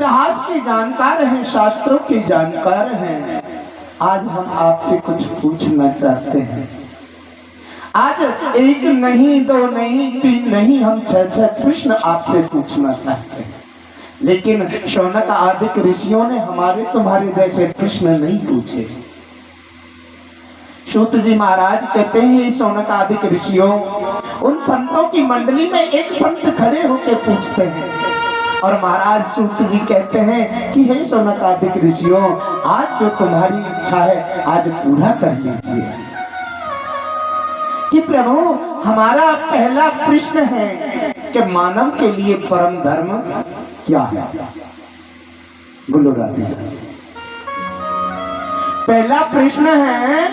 इतिहास की जानकार हैं, शास्त्रों की जानकार हैं। आज हम आपसे कुछ पूछना चाहते हैं। आज एक नहीं, दो नहीं, तीन नहीं, हम 6 प्रश्न आपसे पूछना चाहते हैं। लेकिन शौनक आदि ऋषियों ने हमारे तुम्हारे जैसे प्रश्न नहीं पूछे। सूत जी महाराज कहते हैं, शौनक आदि ऋषियों, उन संतों की मंडली में एक संत खड़े होकर पूछते हैं और महाराज सूत जी कहते हैं कि हे शौनक आदि ऋषियों, आज जो तुम्हारी इच्छा है आज पूरा कर लीजिए। कि प्रभु, हमारा पहला प्रश्न है कि मानव के लिए परम धर्म क्या है? बोलो राधे। पहला प्रश्न है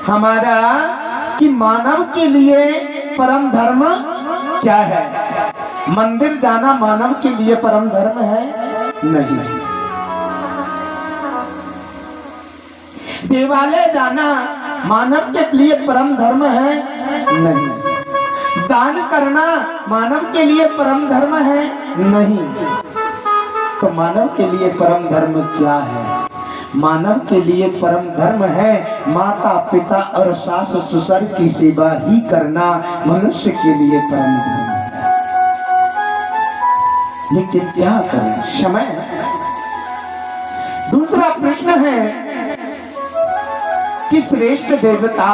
हमारा कि मानव के लिए परम धर्म क्या है? मंदिर जाना मानव के लिए परम धर्म है? नहीं। देवालय जाना मानव के लिए परम धर्म है? नहीं। दान करना मानव के लिए परम धर्म है? नहीं। तो मानव के लिए परम धर्म क्या है? मानव के लिए परम धर्म है माता पिता और सास ससुर की सेवा ही करना मनुष्य के लिए परम धर्म है। लेकिन क्या करें, समय। दूसरा प्रश्न है कि श्रेष्ठ देवता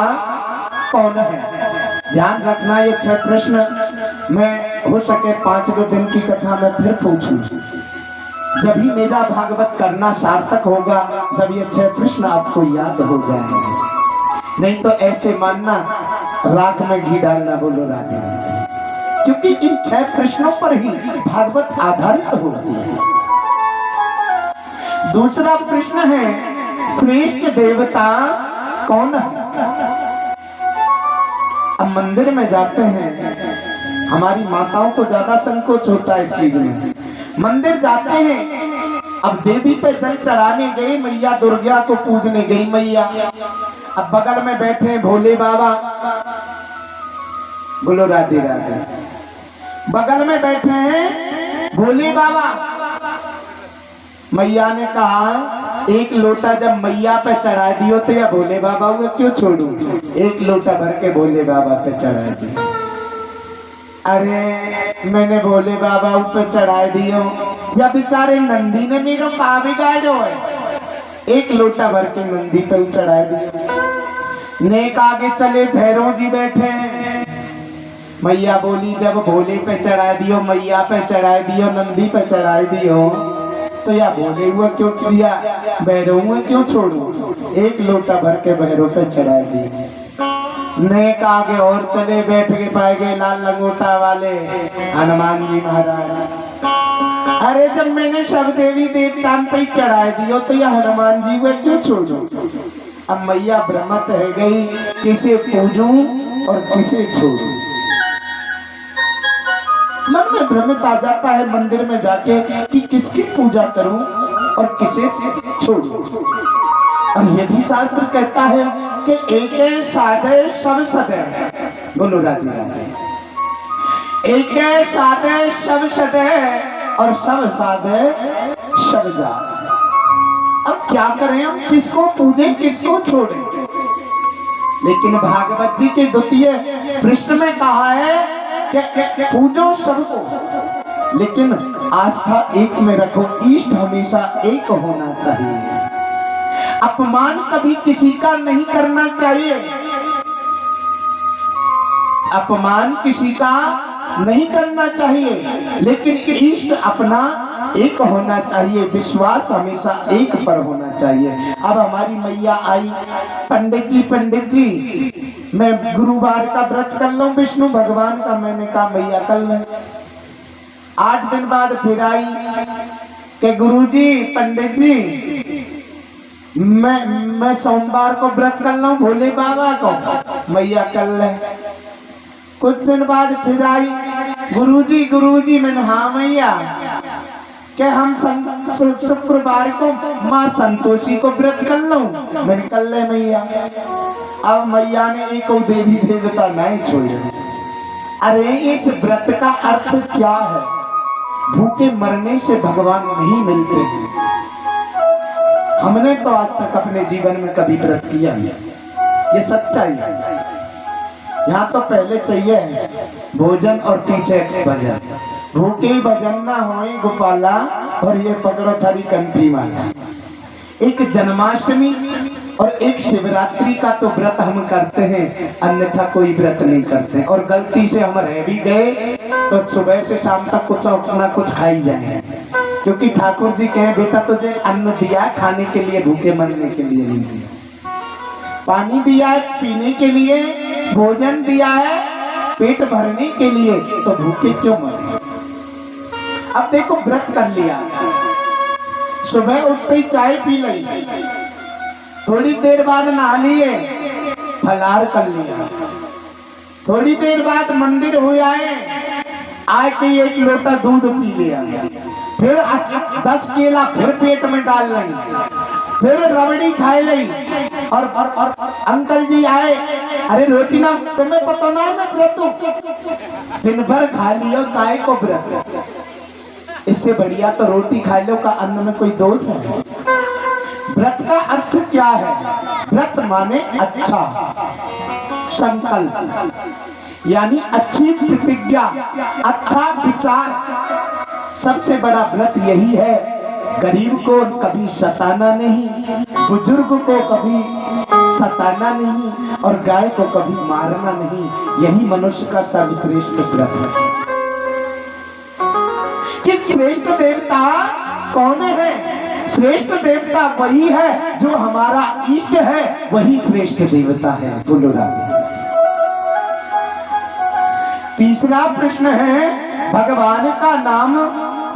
कौन है? ध्यान रखना, ये 6 प्रश्न मैं हो सके 5 दिन की कथा में फिर पूछूं। जब ही मेरा भागवत करना सार्थक होगा, जब ये 6 प्रश्न आपको याद हो जाएंगे। नहीं तो ऐसे मानना राख में घी डालना। बोलो राधे। क्योंकि इन 6 प्रश्नों पर ही भागवत आधारित होती है। दूसरा प्रश्न है श्रेष्ठ देवता कौन है? अब मंदिर में जाते हैं, हमारी माताओं को ज्यादा संकोच होता है इस चीज में। मंदिर जाते हैं, अब देवी पे जल चढ़ाने गई, मैया दुर्गा को पूजने गई मैया। अब बगल में बैठे भोले बाबा। बोलो राधे राधे। बगल में बैठे हैं भोले बाबा। मैया ने कहा, एक लोटा जब मैया पे चढ़ा दियो तो या भोले बाबा को क्यों छोड़ू? एक लोटा भर के भोले बाबा पे चढ़ा दिया। अरे मैंने भोले बाबा ऊपर चढ़ा दियो, या बेचारे नंदी ने मेरे कहा बिगाड़ो है। एक लोटा भर के नंदी पे चढ़ा दियो। नेक आगे चले, भैरव जी बैठे हैं। मैया बोली, जब भोले पे चढ़ा दियो, मैया पे चढ़ा दियो, नंदी पे चढ़ा दियो, तो या भोले हुआ क्यों किया, भैरव हुआ क्यों छोड़ू? एक लोटा भर के भैरव पे चढ़ा दिया। नेक आगे और चले, बैठ के पाए गए लाल लंगोटा वाले हनुमान जी महाराज। अरे जब मैंने सब देवी देवता पे चढ़ा दियो तो यह हनुमान जी वे क्यों छोड़ू? अब मैया भ्रमत है गई, किसे पूजूं और किसे छोड़ूं? मन में भ्रमित आ जाता है मंदिर में जाके कि किसकी पूजा करूं और किसे छोड़ूं। और ये भी शास्त्र कहता है कि एक साधे सब सदे। बोलो राधे राधे। एक साधे सब सदे और सब साधे सब जात। अब क्या करें, हम किसको पूजें किसको छोड़ें? लेकिन भागवत जी के द्वितीय प्रश्न में कहा है कि पूजो सबको, लेकिन आस्था एक में रखो। इष्ट हमेशा एक होना चाहिए। अपमान कभी किसी का नहीं करना चाहिए। अपमान किसी का नहीं करना चाहिए, लेकिन इष्ट अपना एक होना चाहिए। विश्वास हमेशा एक पर होना चाहिए। अब हमारी मैया आई, पंडित जी मैं गुरुवार का व्रत कर लूं विष्णु भगवान का। मैंने कहा मैया कर ले। 8 दिन बाद फिर आई कि गुरुजी पंडित जी मैं सोमवार को व्रत कर लूं भोले बाबा को। मैया कर ले। कुछ दिन बाद फिर आई, गुरुजी मैंने हाँ मैया कि हम शुक्रवार को माँ संतोषी को व्रत कर लूं। मैंने कर ले मैया। अब मैया ने एक देवी देवता नहीं छोड़े। अरे इस व्रत का अर्थ क्या है? भूखे मरने से भगवान नहीं मिलते हैं। हमने तो आज तक अपने जीवन में कभी व्रत किया नहीं, ये सच्चाई है। यहाँ तो पहले चाहिए भोजन और पीछे भजन। भूखे भजन ना होए गोपाला और ये पकड़ो थारी कंठी माला। एक जन्माष्टमी और एक शिवरात्रि का तो व्रत हम करते हैं, अन्यथा कोई व्रत नहीं करते। और गलती से हम रह भी गए तो सुबह से शाम तक कुछ अपना कुछ खाई जाए, क्योंकि ठाकुर जी कहे बेटा तुझे अन्न दिया खाने के लिए, भूखे मरने के लिए नहीं दिया। पानी दिया है पीने के लिए, भोजन दिया है पेट भरने के लिए, तो भूखे क्यों मरे। अब देखो व्रत कर लिया, सुबह उठते ही चाय पी ली, थोड़ी देर बाद नहा लिए, फलाहार कर लिया, थोड़ी देर बाद मंदिर हो आए, आके एक लोटा दूध पी लिया, फिर 10 केला फिर पेट में डाल ली, फिर रबड़ी खाए ली। और अंकल जी आए, अरे रोटी ना, तुम्हें पता ना मैं व्रत हूं। दिन भर खा लिया, काय को व्रत। इससे बढ़िया तो रोटी खा लो, का अन्न में कोई दोष है। व्रत का अर्थ क्या है? व्रत माने अच्छा संकल्प, यानी अच्छी प्रतिज्ञा, अच्छा विचार। सबसे बड़ा व्रत यही है, गरीब को कभी सताना नहीं, बुजुर्ग को कभी सताना नहीं, और गाय को कभी मारना नहीं। यही मनुष्य का सर्वश्रेष्ठ व्रत है। कि श्रेष्ठ देवता कौन है? श्रेष्ठ देवता वही है जो हमारा इष्ट है, वही श्रेष्ठ देवता है। बोलो राधे। तीसरा प्रश्न है, भगवान का नाम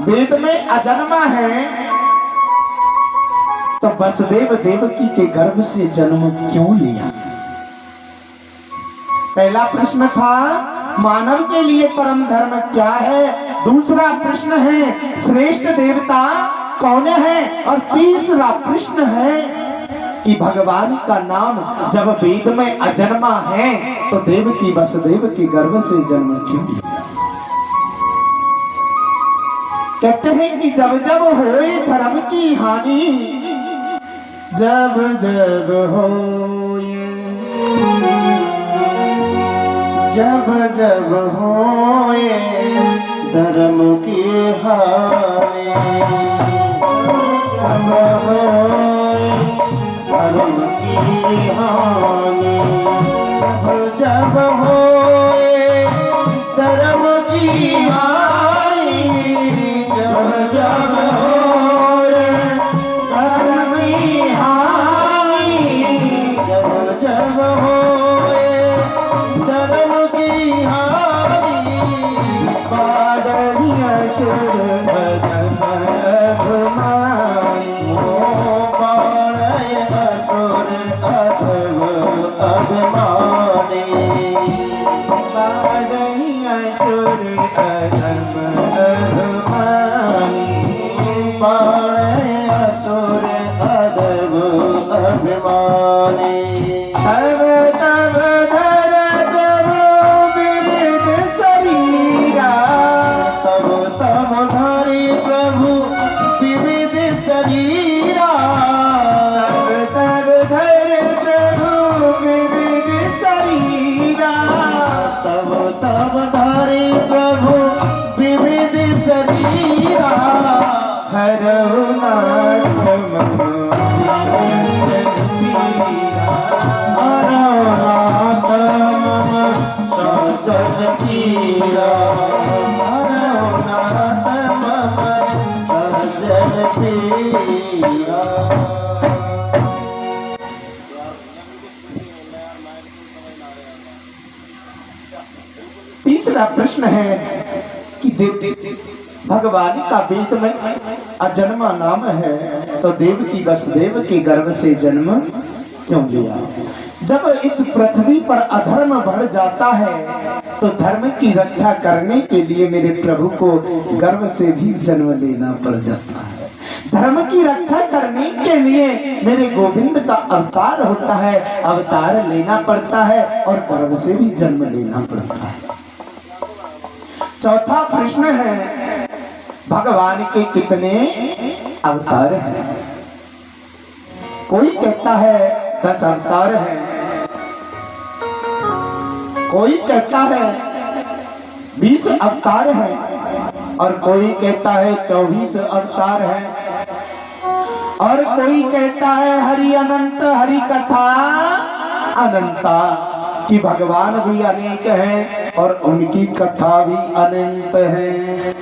वेद में अजन्मा है, तो वसुदेव देवकी के गर्भ से जन्म क्यों लिया? पहला प्रश्न था मानव के लिए परम धर्म क्या है। दूसरा प्रश्न है श्रेष्ठ देवता कौन है, और तीसरा प्रश्न है कि भगवान का नाम जब वेद में अजन्मा है तो देवकी वसुदेव के गर्भ से जन्म क्यों लिया? कहते हैं कि जब जब होए धर्म की हानि, जब जब होए, जब जब होए धर्म की हानि, जब होए धर्म की हानि, जब जब होए धर्म की हानि, जब जब होए धर्म की हानि, जब जब होए धर्म की हानि, बादलिया सुर अधम अभिमानी, बादलिया सुर अधम अभिमानी, बादलिया सुर अधम अभिमानी, बादलिया सुर अधम अभिमानी। तब तब धर प्रभु विविध शरीरा, तब तब धरि प्रभु विविध शरीरा, तब तब धर प्रभु विविध शरीरा, तब तब धरि प्रभु विविध शरीरा, हरौ नाथ मम सजन पीरा, हरौ नाथ मम सजन पीरा। तीसरा प्रश्न है कि भगवान का वेद में अजन्मा नाम है, तो देवकी वसुदेव के गर्भ से जन्म क्यों लिया? जब इस पृथ्वी पर अधर्म बढ़ जाता है तो धर्म की रक्षा करने के लिए मेरे प्रभु को गर्भ से भी जन्म लेना पड़ जाता है। धर्म की रक्षा करने के लिए मेरे गोविंद का अवतार होता है, अवतार लेना पड़ता है और गर्भ से भी जन्म लेना पड़ता है। चौथा प्रश्न है भगवान के कितने अवतार हैं। कोई कहता है 10 अवतार हैं, कोई कहता है 20 अवतार हैं, और कोई कहता है 24 अवतार हैं, और कोई कहता है हरि अनंत हरि कथा अनंता, कि भगवान भी अनेक हैं और उनकी कथा भी अनंत है।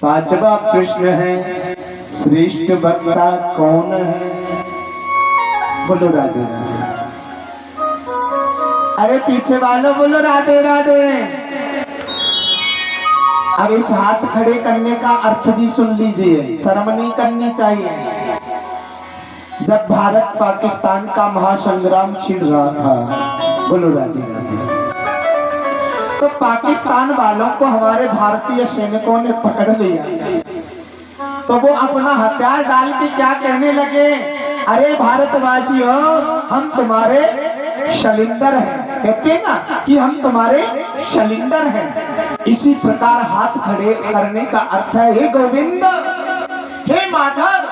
पांचवा प्रश्न है, श्रेष्ठ वक्ता कौन है? बोलो राधे राधे। अरे पीछे वालों बोलो राधे राधे। अब इस हाथ खड़े करने का अर्थ भी सुन लीजिए, शर्म नहीं करनी चाहिए। जब भारत पाकिस्तान का महासंग्राम छिड़ रहा था, बोलो राधे राधे, तो पाकिस्तान वालों को हमारे भारतीय सैनिकों ने पकड़ लिया। तो वो अपना हथियार डाल के क्या कहने लगे, अरे भारतवासियों हम तुम्हारे शलिंदर हैं, कहते हैं ना कि हम तुम्हारे शलिंदर हैं। इसी प्रकार हाथ खड़े करने का अर्थ है, हे गोविंद, हे माधव,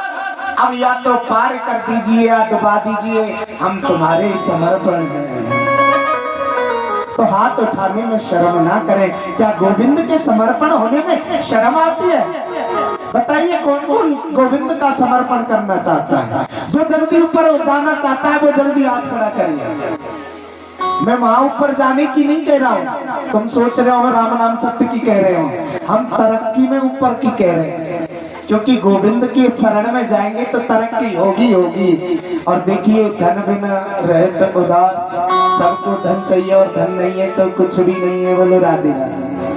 अब या तो पार कर दीजिए या डुबा दीजिए, हम तुम्हारे समर्पण हैं। तो हाथ उठाने में शर्म ना करें। क्या गोविंद के समर्पण होने में शर्म आती है? बताइए कौन कौन गोविंद का समर्पण करना चाहता है? जो जल्दी ऊपर जाना चाहता है वो जल्दी हाथ खड़ा करिए। मैं वहां ऊपर जाने की नहीं कह रहा हूँ, तुम सोच रहे हो राम नाम सत्य की कह रहे हो, हम तरक्की में ऊपर की कह रहे हैं। क्योंकि गोविंद के शरण में जाएंगे तो तरक्की होगी होगी। और देखिए, धन बिना रहत उदास, सबको धन चाहिए और धन नहीं है तो कुछ भी नहीं है। बोलो राधे राधे।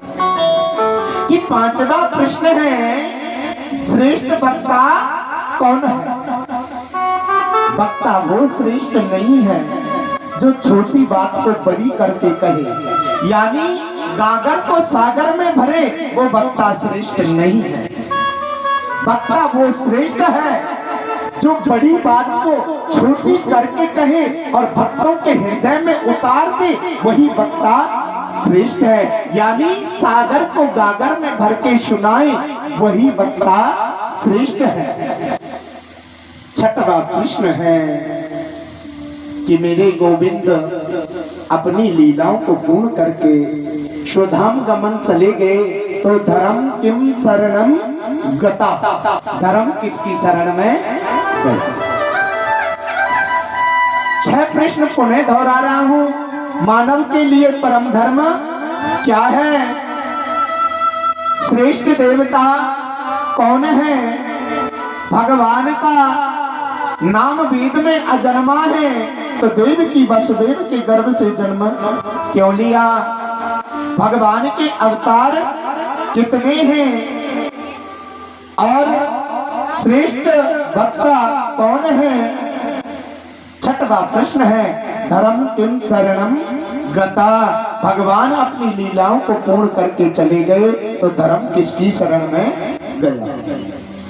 कि पांचवा प्रश्न है, श्रेष्ठ वक्ता कौन है? वक्ता वो श्रेष्ठ नहीं है जो छोटी बात को बड़ी करके कहे, यानी गागर को सागर में भरे, वो वक्ता श्रेष्ठ नहीं है। वक्ता वो श्रेष्ठ है जो बड़ी बात को छोटी करके कहे और भक्तों के हृदय में उतार दे, वही वक्ता श्रेष्ठ है। यानी सागर को गागर में भर के सुनाए, वही वक्ता श्रेष्ठ है। छठवां प्रश्न है कि मेरे गोविंद अपनी लीलाओं को पूर्ण करके स्वधाम गमन चले गए, तो धर्म किम शरणम गता, धर्म किसकी शरण में गए? 6 प्रश्न पुनः दोहरा रहा हूं। मानव के लिए परम धर्म क्या है? श्रेष्ठ देवता कौन है? भगवान का नाम वेद में अजन्मा है, तो देव की वसुदेव के गर्भ से जन्म क्यों लिया? भगवान के अवतार कितने हैं? और श्रेष्ठ वक्ता कौन है? छठवां प्रश्न है, धर्म किम शरणम गता, भगवान अपनी लीलाओं को पूर्ण करके चले गए, तो धर्म किसकी शरण में गया?